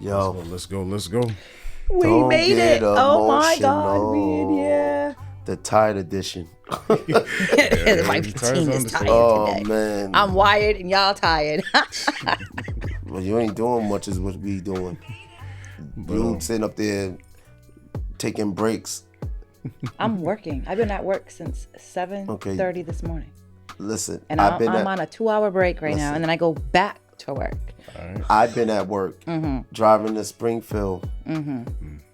Yo, let's go. We Don't made get it. Oh my God, emotional. we in here. The tired edition. My team is tired Oh today. man. I'm wired and y'all tired. Well, you ain't doing much as what we doing. You sitting up there taking breaks. I'm working. I've been at work since 7:30 this morning. Listen, And I'm on a 2-hour break right now, and then I go back to work. Right. I've been at work, driving to Springfield,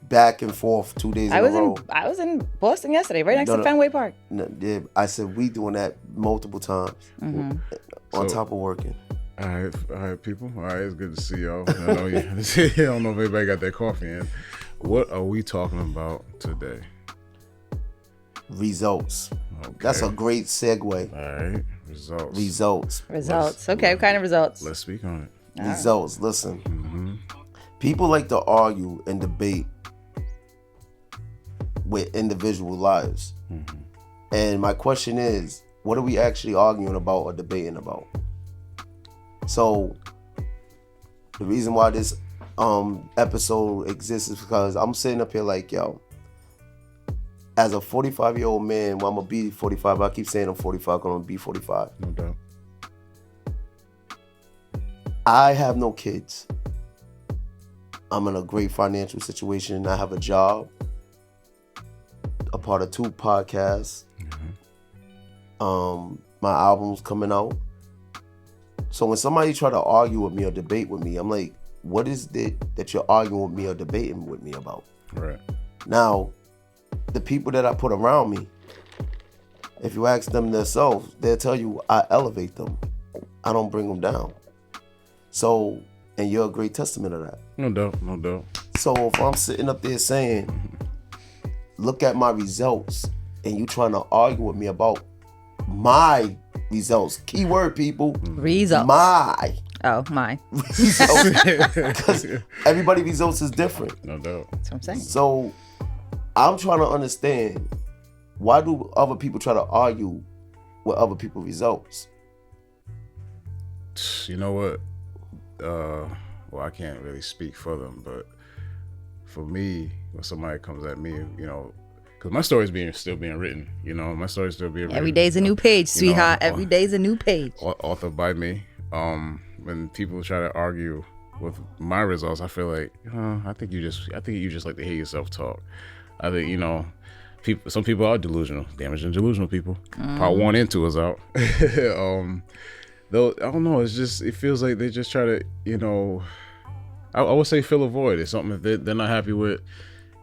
back and forth 2 days in a row. I was in Boston yesterday, right next to Fenway Park. No, yeah, I said we doing that multiple times on top of working. All right, people. All right, it's good to see y'all. I don't know if everybody got their coffee in. What are we talking about today? Results. Okay. That's a great segue. All right, results. Okay, what kind of results? Let's speak on it. Results. Right. Listen, people like to argue and debate with individual lives. And my question is, what are we actually arguing about or debating about? So the reason why this episode exists is because I'm sitting up here like, yo, as a 45-year-old man, well, I'm gonna be 45. I keep saying I'm 45, I'm gonna be 45. No doubt. I have no kids. I'm in a great financial situation. I have a job, a part of 2 podcasts. My album's coming out. So when somebody try to argue with me or debate with me, I'm like, what is it that you're arguing with me or debating with me about? Right. Now, the people that I put around me, if you ask them themselves, they'll tell you I elevate them. I don't bring them down. So, and you're a great testament of that. No doubt. So if I'm sitting up there saying, look at my results, and you trying to argue with me about my results, keyword people, results. My results. Because everybody's results is different. No doubt. That's what I'm saying. So I'm trying to understand, why do other people try to argue with other people's results? You know what? Well, I can't really speak for them, but for me, when somebody comes at me, because my story is still being written, my story is still being written. Every day's a new page, sweetheart. Every day's a new page. Authored by me. When people try to argue with my results, I feel like, I think you just like to hear yourself talk. I think, some people are delusional, damaging delusional people. Part 1 and 2 is out. Though, I don't know, it feels like they just try to, I would say fill a void. It's something that they're not happy with,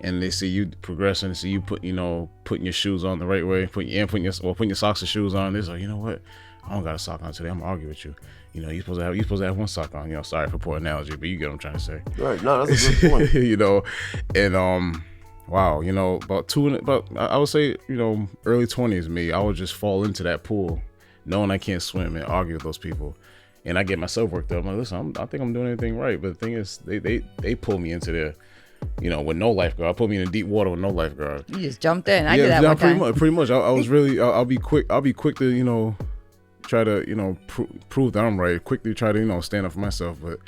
and they see you progressing, see you putting your shoes on the right way, putting your socks and shoes on. They're like, you know what? I don't got a sock on today. I'm gonna argue with you. You're supposed to have one sock on. Sorry for poor analogy, but you get what I'm trying to say. Right. No, that's a good point. And wow, I would say, early 20s me, I would just fall into that pool, knowing I can't swim, and argue with those people. And I get myself worked up. I'm like, listen, I think I'm doing everything right. But the thing is, they pull me into their, with no lifeguard. Put me in deep water with no lifeguard. You just jumped in. I did that one time. Pretty much. I was really, I'll be quick to, try to, prove that I'm right. Quickly try to, stand up for myself. But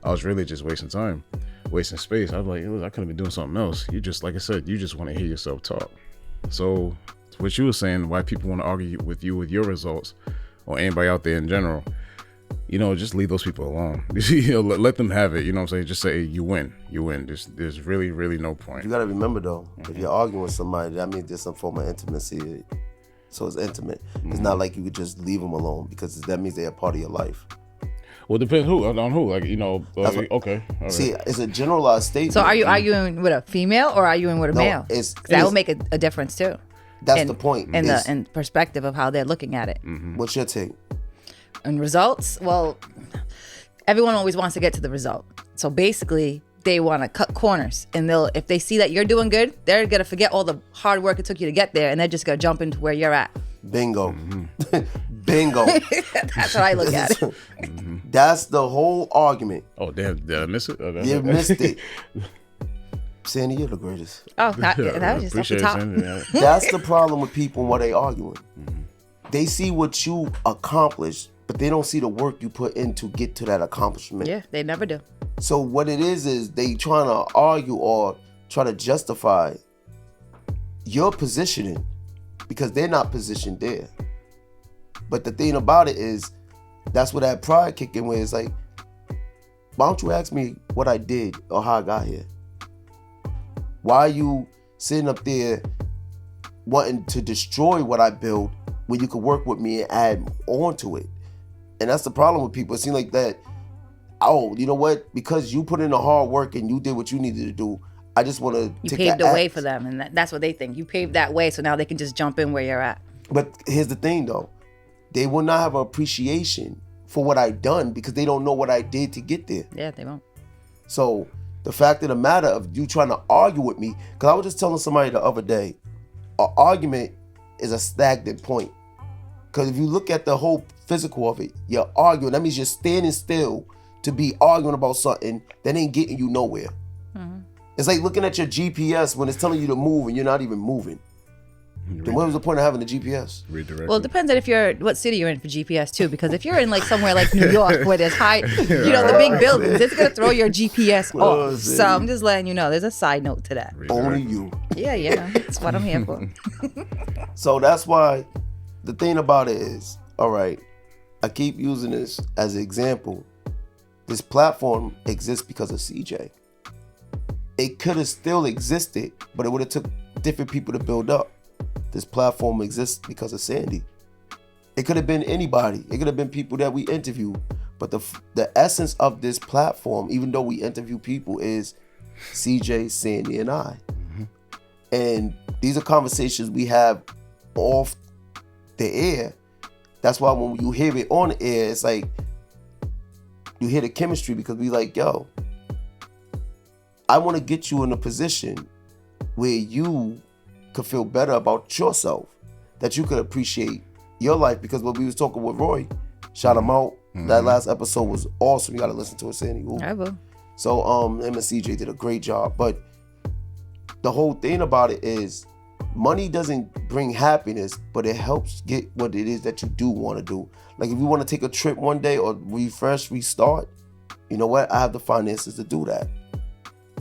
I was really just wasting time, wasting space. I was like, I could have been doing something else. You just, like I said, you just want to hear yourself talk. So what you were saying, why people want to argue with you with your results, or anybody out there in general, just leave those people alone. Let them have it. You know what I'm saying? Just say you win. There's really, really no point. You gotta remember though, if you're arguing with somebody, that means there's some form of intimacy. So it's intimate. It's not like you could just leave them alone, because that means they're a part of your life. Well, it depends on who. Okay. All right. See, it's a generalized statement. So are you arguing with a female or arguing with a male? That will make a difference too. That's the point. In the perspective of how they're looking at it. What's your take? And results, well, everyone always wants to get to the result. So basically, they want to cut corners, and if they see that you're doing good, they're gonna forget all the hard work it took you to get there, and they're just gonna jump into where you're at. Bingo. Bingo. That's what I look at. That's the whole argument. Oh, damn, did I miss it? You missed it. Sandy, you're the greatest. Oh, that was just off the top. That's the problem with people and what they arguing. They see what you accomplished, but they don't see the work you put in to get to that accomplishment. Yeah, they never do. So what it is they trying to argue or try to justify your positioning because they're not positioned there. But the thing about it is, that's where that pride kick in, where it's like, why don't you ask me what I did or how I got here? Why are you sitting up there wanting to destroy what I built when you could work with me and add on to it? And that's the problem with people. It seems like that, oh, you know what? Because you put in the hard work and you did what you needed to do, I just want to You paved the way for them, and that's what they think. You paved that way, so now they can just jump in where you're at. But here's the thing, though. They will not have an appreciation for what I done because they don't know what I did to get there. Yeah, they won't. So the fact of the matter of you trying to argue with me, because I was just telling somebody the other day, an argument is a stagnant point. Because if you look at the whole physical of it, you're arguing. That means you're standing still to be arguing about something that ain't getting you nowhere. Mm-hmm. It's like looking at your GPS when it's telling you to move and you're not even moving. Then what was the point of having the GPS? Well, it depends on what city you're in for GPS too. Because if you're in like somewhere like New York where there's high, the big buildings, it's gonna throw your GPS off. So I'm just letting you know. There's a side note to that. Only you. Yeah, that's what I'm here for. So that's why the thing about it is, all right, I keep using this as an example. This platform exists because of CJ. It could have still existed, but it would have took different people to build up. This platform exists because of Sandy. It could have been anybody. It could have been people that we interview. But the essence of this platform, even though we interview people, is CJ, Sandy, and I. Mm-hmm. And these are conversations we have off the air. That's why when you hear it on the air, it's like you hear the chemistry because we like, yo, I want to get you in a position where you could feel better about yourself, that you could appreciate your life. Because when we was talking with Roy, shout him out. Mm-hmm. That last episode was awesome. You got to listen to it, Sandy. Ooh. I will. So him and CJ did a great job. But the whole thing about it is, money doesn't bring happiness, but it helps get what it is that you do want to do. Like if you want to take a trip one day or restart, you know what? I have the finances to do that.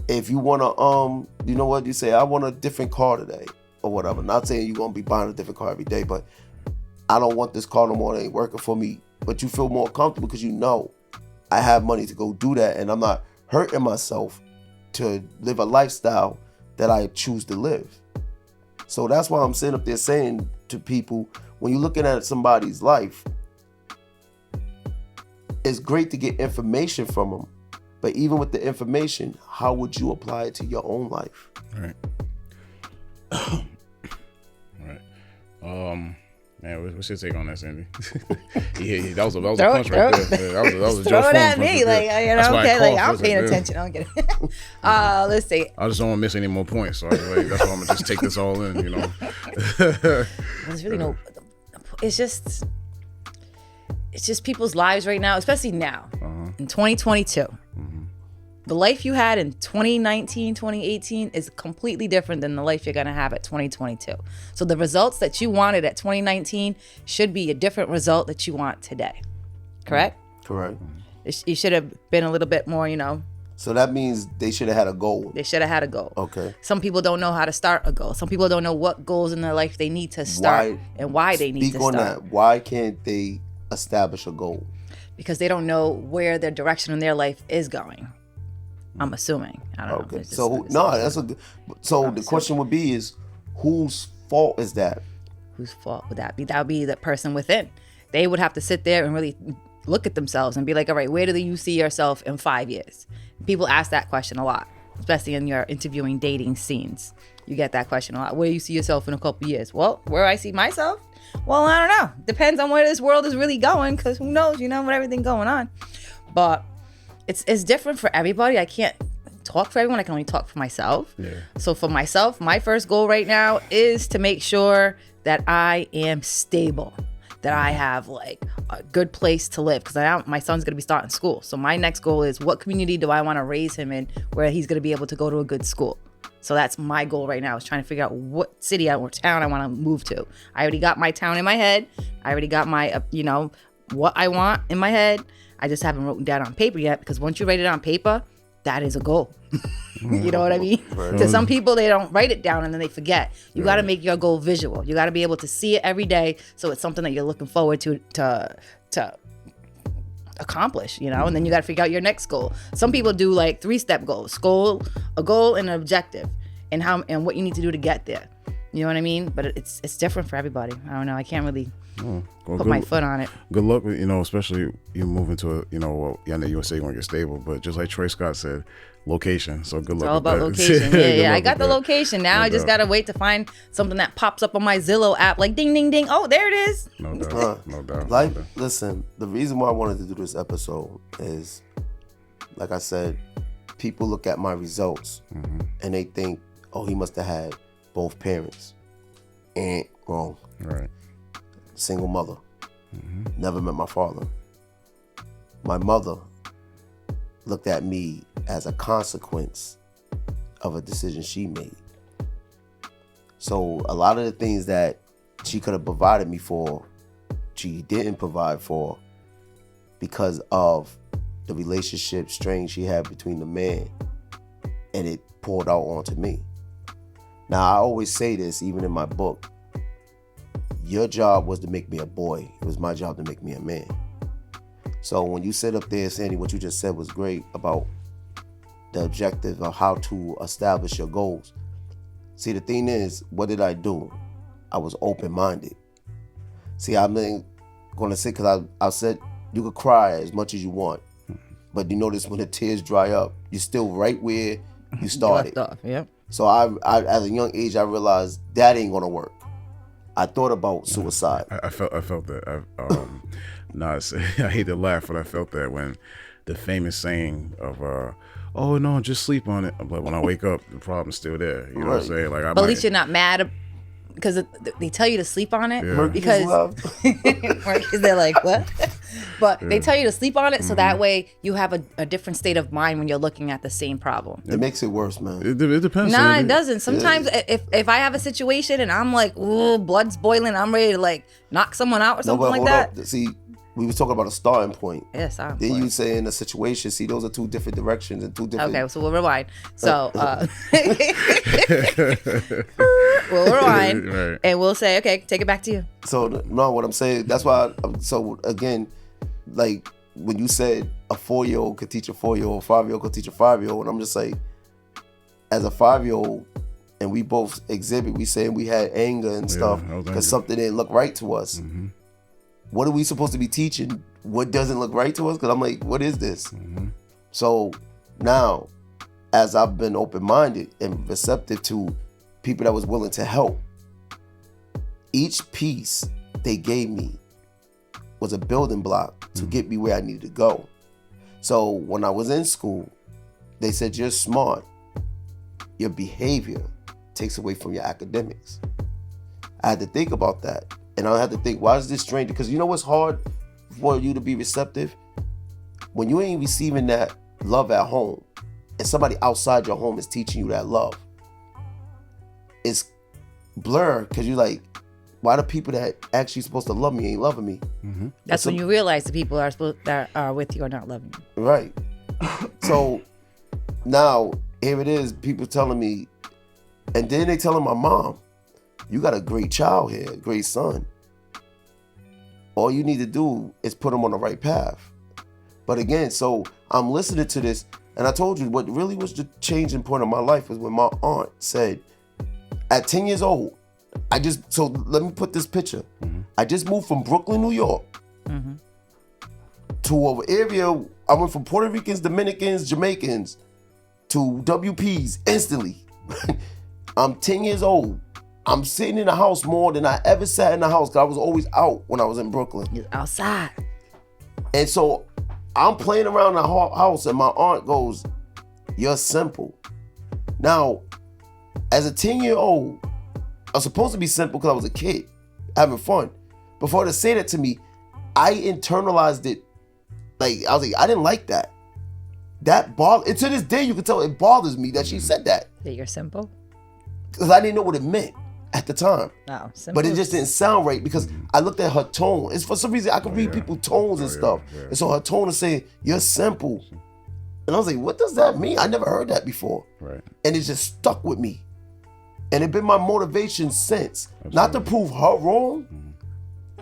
If you want to, you know what? You say, I want a different car today or whatever. Not saying you're going to be buying a different car every day, but I don't want this car no more. It ain't working for me. But you feel more comfortable because you know I have money to go do that and I'm not hurting myself to live a lifestyle that I choose to live. So that's why I'm sitting up there saying to people, when you're looking at somebody's life, it's great to get information from them. But even with the information, how would you apply it to your own life? All right. Man, what's your take on that, Sandy? yeah, that was a punch right there. That was a throw it at me, I'm paying attention. I don't get it. Let's see. I just don't want to miss any more points, so that's why I'm gonna just take this all in, you know. There's really it's just people's lives right now, especially now in 2022. The life you had in 2019, 2018 is completely different than the life you're going to have at 2022. So the results that you wanted at 2019 should be a different result that you want today. Correct? Correct. You should have been a little bit more, So that means they should have had a goal. They should have had a goal. Okay. Some people don't know how to start a goal. Some people don't know what goals in their life they need to start and why they need to start. Speak on that. Why can't they establish a goal? Because they don't know where their direction in their life is going. I'm assuming. I don't know. Okay. So the question would be is, whose fault is that? Whose fault would that be? That would be the person within. They would have to sit there and really look at themselves and be like, all right, where do you see yourself in 5 years? People ask that question a lot, especially in your interviewing dating scenes. You get that question a lot. Where do you see yourself in a couple years? Well, where I see myself? Well, I don't know. Depends on where this world is really going, because who knows, with everything going on. But it's different for everybody. I can't talk for everyone. I can only talk for myself. Yeah. So for myself, my first goal right now is to make sure that I am stable, that I have like a good place to live, because my son's going to be starting school. So my next goal is, what community do I want to raise him in where he's going to be able to go to a good school? So that's my goal right now, is trying to figure out what city or town I want to move to. I already got my town in my head. I already got my, what I want in my head. I just haven't written down on paper yet, because once you write it on paper, that is a goal. You know what I mean? Right. To some people, they don't write it down and then they forget. You got to make your goal visual. You got to be able to see it every day, so it's something that you're looking forward to accomplish, you know. And then you got to figure out your next goal. Some people do like 3-step goals: a goal, and an objective, and what you need to do to get there. You know what I mean? But it's different for everybody. I don't know. I can't really put my foot on it. Good luck with, especially you moving to I know you were saying you want to get stable, but just like Trey Scott said, location. So good luck. It's all with about that. location. Yeah. I got the location. Now No I just doubt. got to wait to find something that pops up on my Zillow app, like ding, ding, ding. Oh, there it is. No doubt. No doubt. Like, listen, the reason why I wanted to do this episode is, like I said, people look at my results and they think, oh, he must have had both parents. Ain't wrong. Right. Single mother. Never met my father. My mother looked at me as a consequence of a decision she made. So a lot of the things that she could have provided me for, she didn't provide for because of the relationship strain she had between the man, and it poured out onto me. Now, I always say this, even in my book, your job was to make me a boy. It was my job to make me a man. So when you sit up there, Sandy, what you just said was great about the objective of how to establish your goals. See, the thing is, what did I do? I was open-minded. See, I'm going to say, because I said you could cry as much as you want, but you notice when the tears dry up, you're still right where you started. Left off, yep. So I at a young age, I realized that ain't gonna work. I thought about suicide. I felt that. I hate to laugh, but I felt that when the famous saying of "Oh no, just sleep on it," but when I wake up, the problem's still there. You know what I'm saying? Like, But at least you're not mad because they tell you to sleep on it. Yeah. Because they're like, what? But they tell you to sleep on it so that way you have a different state of mind when you're looking at the same problem. It makes it worse, man. It depends. Nah, it doesn't. Sometimes if I have a situation and I'm like, ooh, blood's boiling, I'm ready to like knock someone out or something like that. Up. See, we was talking about a starting point. Yes, Then you say in a situation, see, those are two different directions and two different. Okay, so we'll rewind. So we'll rewind Right. and we'll say, okay, take it back to you. So no, what I'm saying, that's why. So again, like when you said a 4-year-old could teach a 4-year-old, 5-year-old could teach a 5-year-old, and I'm just like, as a 5-year-old, and we both exhibit, we saying we had anger and stuff because something didn't look right to us. What are we supposed to be teaching? What doesn't look right to us? Because I'm like, what is this? So now, as I've been open-minded and receptive to people that was willing to help, each piece they gave me was a building block to get me where I needed to go. So when I was in school, they said, you're smart. Your behavior takes away from your academics. I had to think about that. And I had to think, why is this strange? Because you know what's hard for you to be receptive? When you ain't receiving that love at home and somebody outside your home is teaching you that love, it's blurred because you're like, why the people that actually supposed to love me ain't loving me? That's when you realize the people that are with you are not loving you. Right. So now here it is, people telling me, and then they telling my mom, you got a great child here, a great son. All you need to do is put him on the right path. But again, so I'm listening to this, and I told you what really was the changing point of my life was when my aunt said, at 10 years old, so let me put this picture. I just moved from Brooklyn, New York, to an area, I went from Puerto Ricans, Dominicans, Jamaicans, to WPs instantly. I'm 10 years old. I'm sitting in the house more than I ever sat in the house because I was always out when I was in Brooklyn. You're outside. And so I'm playing around the house and my aunt goes, you're simple. Now, as a 10-year-old, I was supposed to be simple because I was a kid, having fun. Before they say that to me, I internalized it. Like, I was like, I didn't like that. That bothered, and to this day, you can tell it bothers me that she said that. That you're simple? Because I didn't know what it meant at the time. Oh, simple. But it just didn't sound right because I looked at her tone. It's for some reason I could read people's tones and stuff. And so her tone is saying, you're simple. And I was like, what does that mean? I never heard that before. Right. And it just stuck with me. And it's been my motivation since. Absolutely. Not to prove her wrong,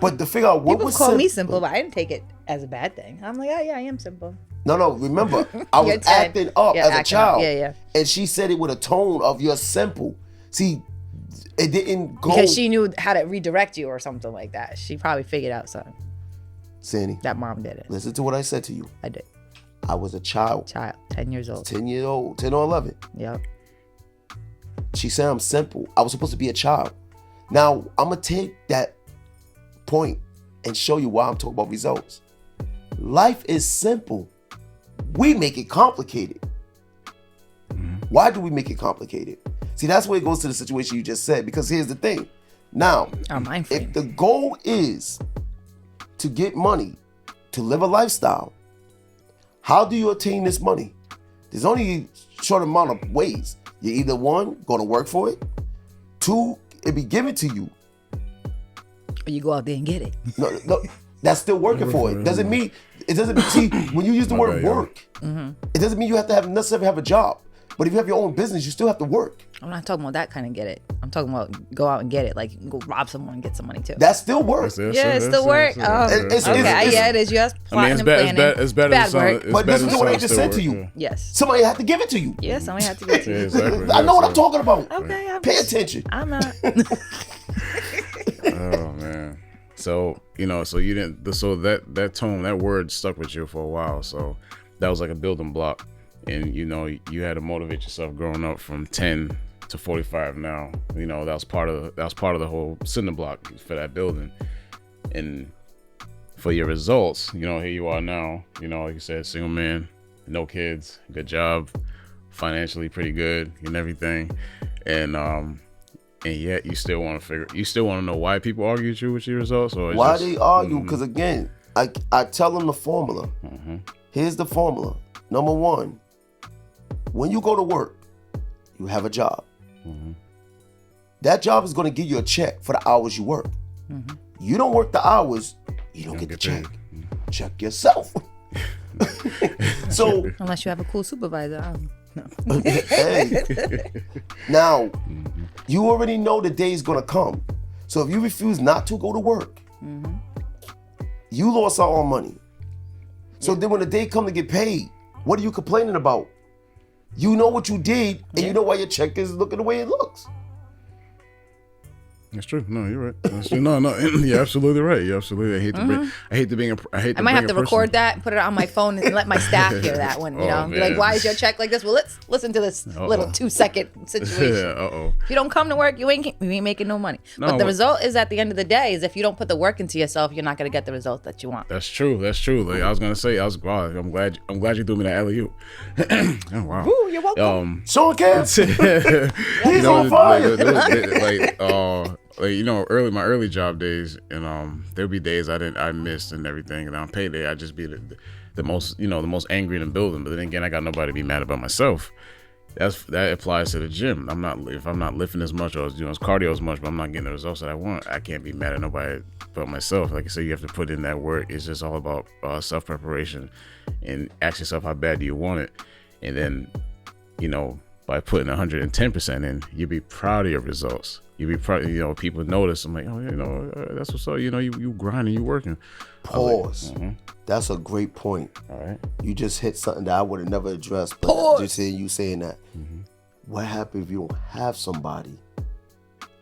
but to figure out what People was call simple. me simple, but I didn't take it as a bad thing. I'm like, oh yeah, I am simple. No, remember, I was You're 10. acting up You're as a acting child. up. Yeah. And she said it with a tone of you're simple. See, it didn't go. Because she knew how to redirect you or something like that. She probably figured out something. Sandy, That mom did it. listen to what I said to you. I did. I was a child, 10 years old. 10 years old, 10 or 11. Yep. She said I'm simple. I was supposed to be a child. Now, I'm going to take that point and show you why I'm talking about results. Life is simple. We make it complicated. Why do we make it complicated? See, that's where it goes to the situation you just said, because here's the thing. Now, Our mind frame. if the goal is to get money, to live a lifestyle, how do you attain this money? There's only a short amount of ways. You're either one, going to work for it. Two, it be given to you. Or you go out there and get it. No, that's still working for it. Doesn't mean, see, when you use the word bad, yo. work, it doesn't mean you have to necessarily have a job. But if you have your own business, you still have to work. I'm not talking about that kind of get it. I'm talking about go out and get it. Like you can go rob someone and get some money too. That's still work. Yeah, it's still work. It's- Okay, it's- yeah, it is. Yes, I mean, it's plotting and bad. planning. It's better Bad than some. work. It's But better listen than to what I some just still said to work, you. yeah. Yes. Somebody had to give it to you. Yeah, somebody had to get to Yeah, you. exactly. I know what I'm talking about. Okay, I'm Pay just- attention. I'm not. Oh man. So so you didn't. So that tone, that word stuck with you for a while. So that was like a building block, and you had to motivate yourself growing up from 10 to 45. Now that was part of the whole cinder block for that building, and for your results. Here you are now. Like you said, single man, no kids, good job, financially pretty good and everything, and yet you still want to know why people argue with your results, or Why they argue? Because again, I tell them the formula. Here's the formula. Number one, when you go to work, you have a job. That job is going to give you a check for the hours you work. You don't work the hours, you don't get the check. Check yourself. So, Unless you have a cool supervisor. I don't know. hey, now you already know the day is going to come. So if you refuse not to go to work, you lost out on money. So then when the day come to get paid, what are you complaining about? You know what you did, and you know why your check is looking the way it looks. That's true. No, you're right. That's true. No, you're absolutely right. You're absolutely. I hate to I might have to record that and put it on my phone and let my staff hear that one. Be like, man. why is your check like this? Well, let's listen to this little 2-second situation. Yeah. If you don't come to work, you ain't making no money. But the result is, at the end of the day, is if you don't put the work into yourself, you're not gonna get the result that you want. That's true. Like I was gonna say, I'm glad you threw me that alley-oop. Oh wow. Ooh, you're welcome. Sean Camp, he's on fire. My early job days, and there'll be days I missed and everything, and on payday I'd just be the most angry in the building. But then again, I got nobody to be mad about myself. That applies to the gym. If I'm not lifting as much or as cardio as much, but I'm not getting the results that I want, I can't be mad at nobody but myself. Like I said, you have to put in that work. It's just all about self preparation, and ask yourself how bad do you want it, and then by putting 110% in, you'll be proud of your results. You'll be proud. People notice. I'm like, oh, that's what's up. You grinding, you working. Pause. That's a great point. All right. You just hit something that I would have never addressed. But just saying that. What happens if you don't have somebody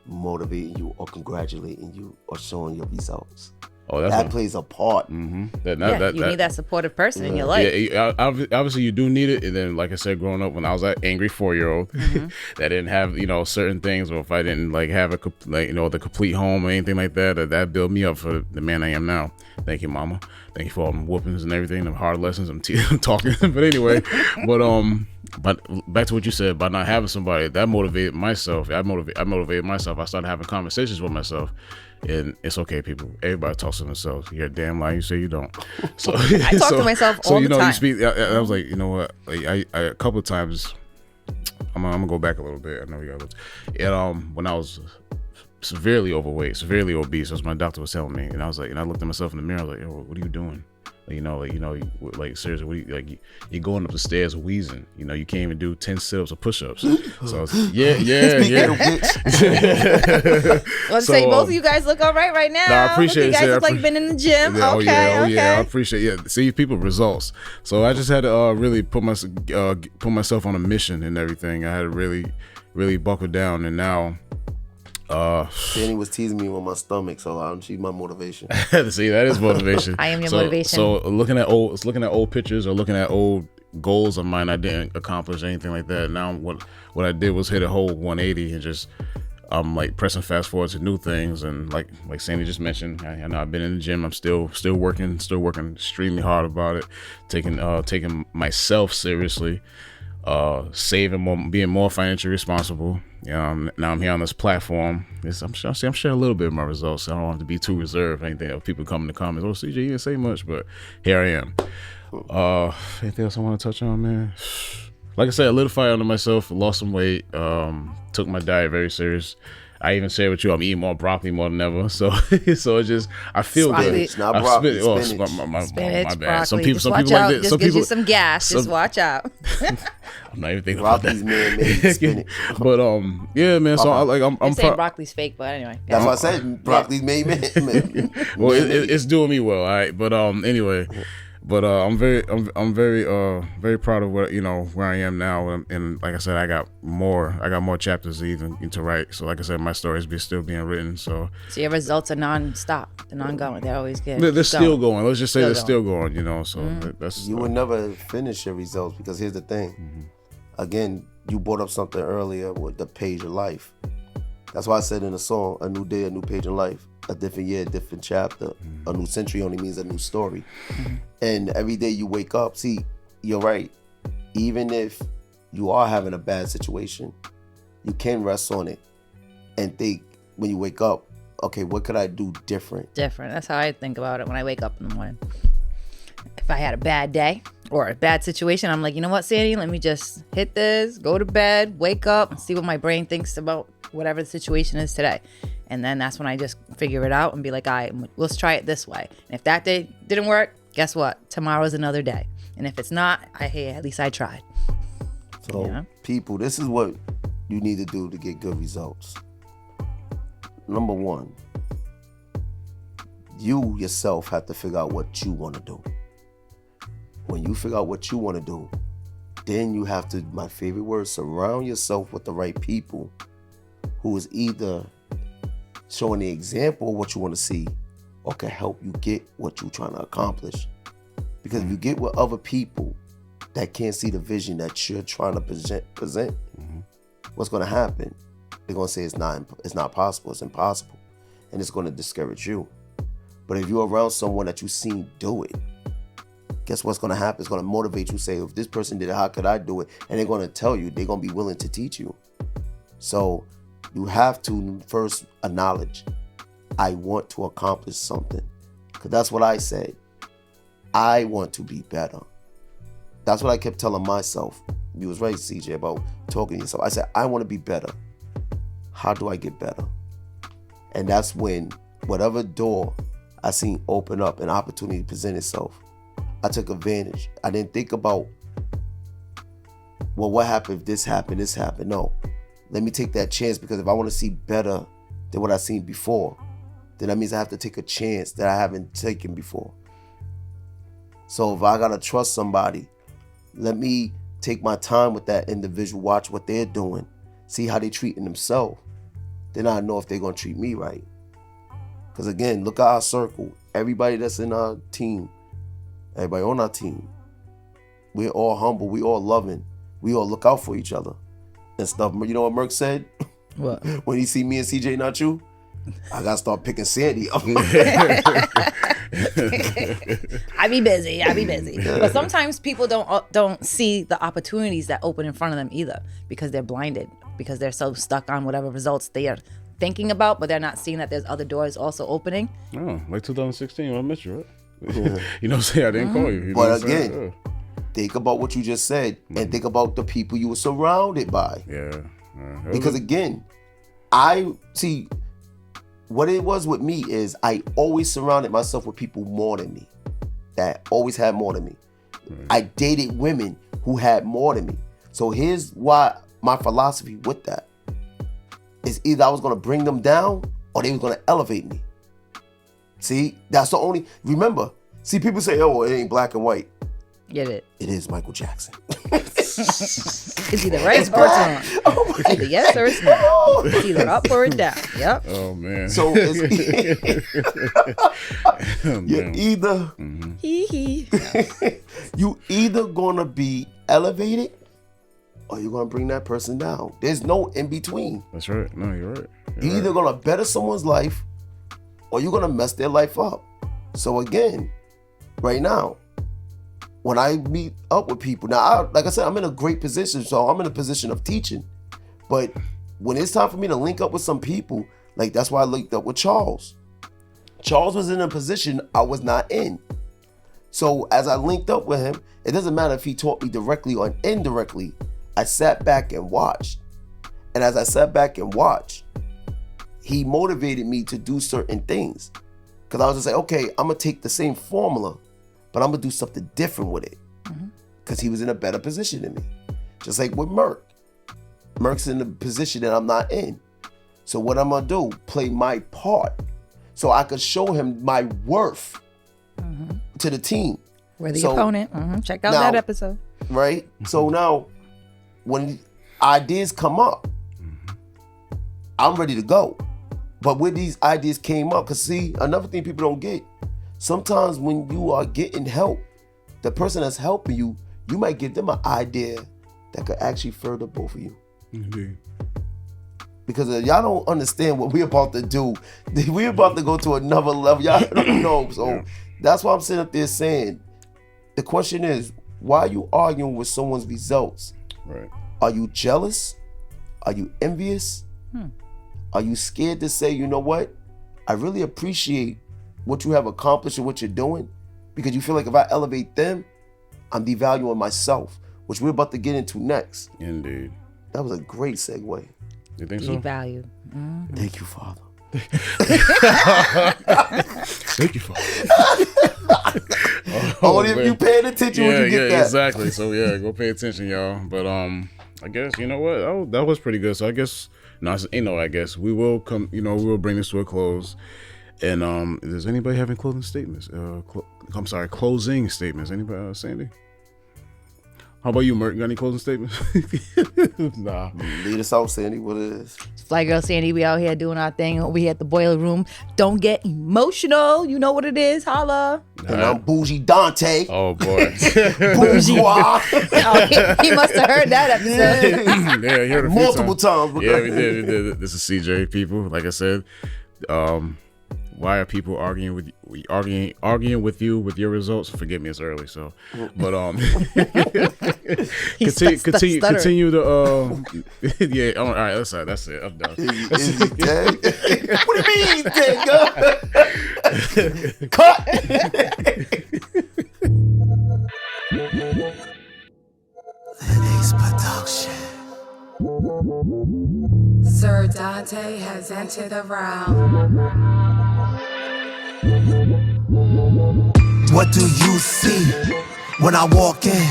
motivating you or congratulating you or showing your results? Oh, that plays a part. You need that supportive person in your life. Yeah, obviously you do need it. And then, like I said, growing up, when I was that angry 4-year-old that didn't have certain things, or if I didn't have the complete home or anything like that built me up for the man I am now. Thank you, Mama. Thank you for all the whoopings and everything, the hard lessons. I'm talking, but anyway, but back to what you said about not having somebody that motivated myself. I motivated myself. I started having conversations with myself. And it's okay, people. Everybody talks to themselves. You're a damn lie. You say you don't. So I talk to myself all the time. You speak. I was like, you know what? I a couple of times. I'm gonna go back a little bit. I know you got. And when I was severely overweight, severely obese, as my doctor was telling me, and I was like, and I looked at myself in the mirror. I was like, yo, what are you doing? Like seriously, you're going up the stairs wheezing. You can't even do 10 sit-ups or push-ups. So yeah. Let's say both of you guys look all right now. No, I appreciate you guys look like you've been in the gym. Yeah, Okay. I appreciate. Yeah, see people results. So I just had to really put myself on a mission and everything. I had to really buckle down, and now. Danny was teasing me with my stomach, so she's my motivation. See, that is motivation. I am your motivation. So looking at old pictures or looking at old goals of mine, I didn't accomplish anything like that. Now what I did was hit a whole 180 and just like pressing fast forward to new things. And like Sandy just mentioned, I know I've been in the gym. I'm still working extremely hard about it, taking myself seriously. Saving more, being more financially responsible. Now I'm here on this platform. I'm sharing a little bit of my results. I don't have to be too reserved. Anything of people come in the comments, "Oh, CJ, you didn't say much," but here I am. Anything else I want to touch on, man? Like I said, I lit a fire under myself. Lost some weight. Took my diet very serious. I even share with you, I'm eating more broccoli more than ever. So it's just, I feel spinach, good. not broccoli. Spinach, my bad. broccoli. Some people just like out. this. Just gives you some gas. Just watch out. I'm not even thinking about Broccoli's that. man-made spinach. But yeah, man. So I'm saying broccoli's fake, but anyway. That's what I said. Broccoli's made man. Well, it's doing me well. All right. But anyway. But I'm very proud of where I am now, and like I said, I got more chapters even to write. So like I said, my story is still being written. So your results are non-stop, they're non-going. They're always good. They're still going. Let's just say they're still going. So that's you will never finish your results because here's the thing. Again, you brought up something earlier with the page of life. That's why I said in the song, "A new day, a new page in life." A different year, a different chapter. A new century only means a new story. And every day you wake up, see, you're right. Even if you are having a bad situation, you can rest on it and think when you wake up, okay, what could I do different? That's how I think about it when I wake up in the morning. If I had a bad day or a bad situation, I'm like, you know what, Sandy, let me just hit this, go to bed, wake up, and see what my brain thinks about whatever the situation is today. And then that's when I just figure it out and be like, all right, let's try it this way. And if that day didn't work, guess what? Tomorrow's another day. And if it's not, hey, at least I tried. So people, this is what you need to do to get good results. Number one, you yourself have to figure out what you want to do. When you figure out what you want to do, then you have to, my favorite word, surround yourself with the right people who is either showing the example of what you want to see or can help you get what you're trying to accomplish. Because if you get with other people that can't see the vision that you're trying to present, what's going to happen? They're going to say it's not possible, it's impossible, and it's going to discourage you. But if you're around someone that you've seen do it, guess what's going to happen? It's going to motivate you, say, if this person did it, how could I do it? And they're going to tell you, they're going to be willing to teach you. So you have to first acknowledge, I want to accomplish something. Because that's what I said. I want to be better. That's what I kept telling myself. You was right, CJ, about talking to yourself. I said, I want to be better. How do I get better? And that's when whatever door I seen open up, an opportunity present itself, I took advantage. I didn't think about, well, what happened if this happened? No. Let me take that chance, because if I want to see better than what I've seen before, then that means I have to take a chance that I haven't taken before. So if I got to trust somebody, let me take my time with that individual, watch what they're doing, see how they're treating themselves. Then I know if they're going to treat me right. Because again, look at our circle. Everybody that's in our team, everybody on our team, we're all humble, we all loving, we all look out for each other and stuff. You know what Merck said? What? When he see me and CJ, not you, I got to start picking Sandy up. I be busy. But sometimes people don't see the opportunities that open in front of them either, because they're blinded, because they're so stuck on whatever results they are thinking about, but they're not seeing that there's other doors also opening. Oh, like 2016 when I met you, right? You know what I'm saying? I didn't call you. But again, think about what you just said and think about the people you were surrounded by. Yeah. Because again, I see what it was with me is I always surrounded myself with people more than me. that always had more than me. I dated women who had more than me. So here's why my philosophy with that is either I was gonna bring them down or they was gonna elevate me. See, that's the only, remember, see, people say, oh, it ain't black and white. Get it. It is Michael Jackson. It's either right or it's wrong. It's either yes or it's no. It's either up or it's down. Yep. Oh man. So it's you're either you either gonna be elevated or you're gonna bring that person down. There's no in between. That's right. No, you're right. You're either gonna better someone's life or you're gonna mess their life up. So again, right now, when I meet up with people, now, like I said, I'm in a great position, so I'm in a position of teaching. But when it's time for me to link up with some people, like that's why I linked up with Charles. Charles was in a position I was not in. So as I linked up with him, it doesn't matter if he taught me directly or indirectly. I sat back and watched. And as I sat back and watched, he motivated me to do certain things. Because I was just like, okay, I'm going to take the same formula, but I'm going to do something different with it. Because he was in a better position than me. Just like with Merck. Merck's in a position that I'm not in. So what I'm going to do, play my part so I could show him my worth to the team. We're the opponent. Check out that episode. Right? So now, when ideas come up, I'm ready to go. But when these ideas came up, because see, another thing people don't get, sometimes when you are getting help, the person that's helping you, you might give them an idea that could actually further both of you. Indeed. Because y'all don't understand what we're about to do. We're about to go to another level. Y'all don't know. So that's why I'm sitting up there saying, the question is, why are you arguing with someone's results? Right. Are you jealous? Are you envious? Are you scared to say, you know what? I really appreciate what you have accomplished and what you're doing, because you feel like if I elevate them, I'm devaluing myself, which we're about to get into next. Indeed. That was a great segue. You think so? Devalued. Thank you, Father. Thank you, Father. Only if you paying attention when you get that. Exactly. So go pay attention, y'all. But I guess you know what? Oh, that was pretty good. So I guess I guess we will come. We will bring this to a close. And does anybody have any closing statements? Closing statements. Anybody, Sandy? How about you, Merk? Got any closing statements? Nah. Lead us out, Sandy. What it is? Flygurl Sandy, we out here doing our thing over here at the boiler room. Don't get emotional. You know what it is. Holla. And I'm Bougie Dante. Oh, boy. Bourgeois. He must have heard that episode. Yeah, you heard it multiple times. Yeah, we did. This is CJ, people. Like I said, why are people arguing with you with your results? Forgive me, it's early. So, but continue to yeah. All right, that's it. I'm done. Is he dead? What do you mean he's dead, God? Cut. Linux Production. Sir Dante has entered the realm. What do you see when I walk in?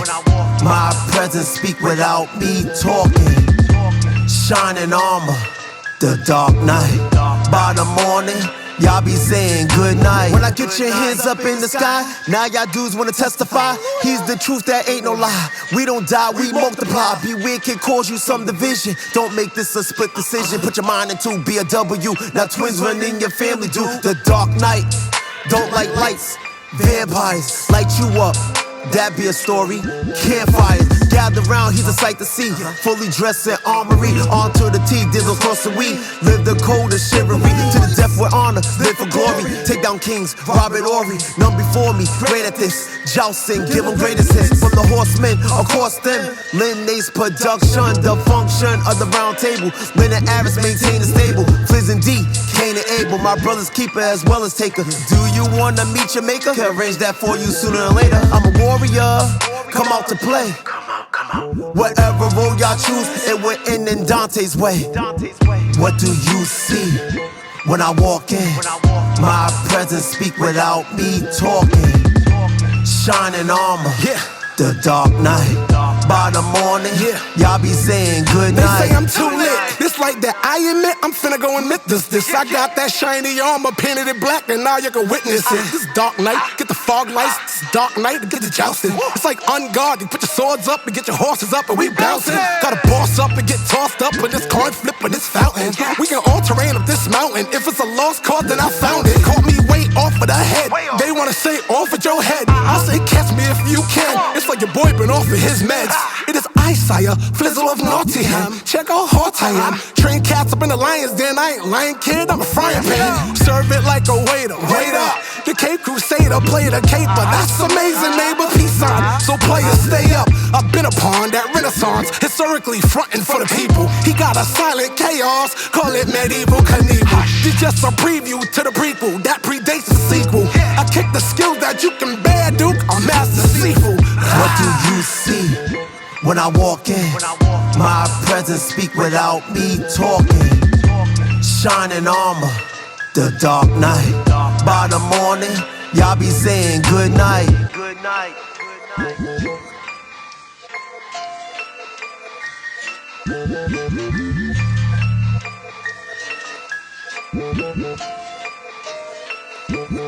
My presence speak without me talking. Shining armor, the dark night. By the morning, y'all be saying good night. When I get your hands up in the sky, now y'all dudes wanna testify. He's the truth, that ain't no lie. We don't die, we multiply. Beware can cause you some division. Don't make this a split decision. Put your mind into be a W. Now twins run in your family, do the dark night. Don't like lights, vampires light you up. That be a story. Campfires gather round, he's a sight to see. Fully dressed in armory, on to the T, dizzle across the weed. Live the code of chivalry, to the death with honor, live for glory. Take down kings, Robert Ory, none before me, great at this. Jousting, give them great assist. From the horsemen, across them. Linnaeus production, the function of the round table. Lynn and Aris maintain the stable. Fliz and D, Cain and Abel, my brother's keeper as well as taker. Do you wanna meet your maker? Can arrange that for you sooner or later. I'm a warrior, come out to play. Come out. Whatever role y'all choose, it will end in Dante's way. What do you see when I walk in? My presence speak without me talking. Shining armor, Yeah. the dark night. By the morning, Yeah. y'all be saying good They night. say I'm too lit. This like that I admit, I'm finna go admit this. I got that shiny armor painted in black, and now you can witness it. This dark night, get the fog lights. This dark night to get the jousting. It's like on guard, you put your swords up and get your horses up, and we bouncing. Gotta boss up and get tossed up with this coin flip with this fountain. We can all terrain up this mountain. If it's a lost cause, then I found it. Caught me way off of the head. They wanna say off of your head. I say catch me if you can. It's like your boy been off of his meds. It is I, sire, Flizzle of Nottingham. Check how hot I am. Train cats up in the lions, then I ain't lying, kid. I'm a frying pan. Serve it like a waiter. Wait up. The Cape Crusader played a caper. That's amazing, neighbor. Peace on. So players, stay up. I've been upon that renaissance. Historically frontin' for the people. He got a silent chaos. Call it medieval Knievel. It's just a preview to the prequel. That predates the sequel. I kick the skills that you can bear, Duke. I'm Master Seafood. What do you see when I walk in? My presence speak without me talking. Shining armor, the dark night. By the morning, y'all be saying good night. Good night. Good night.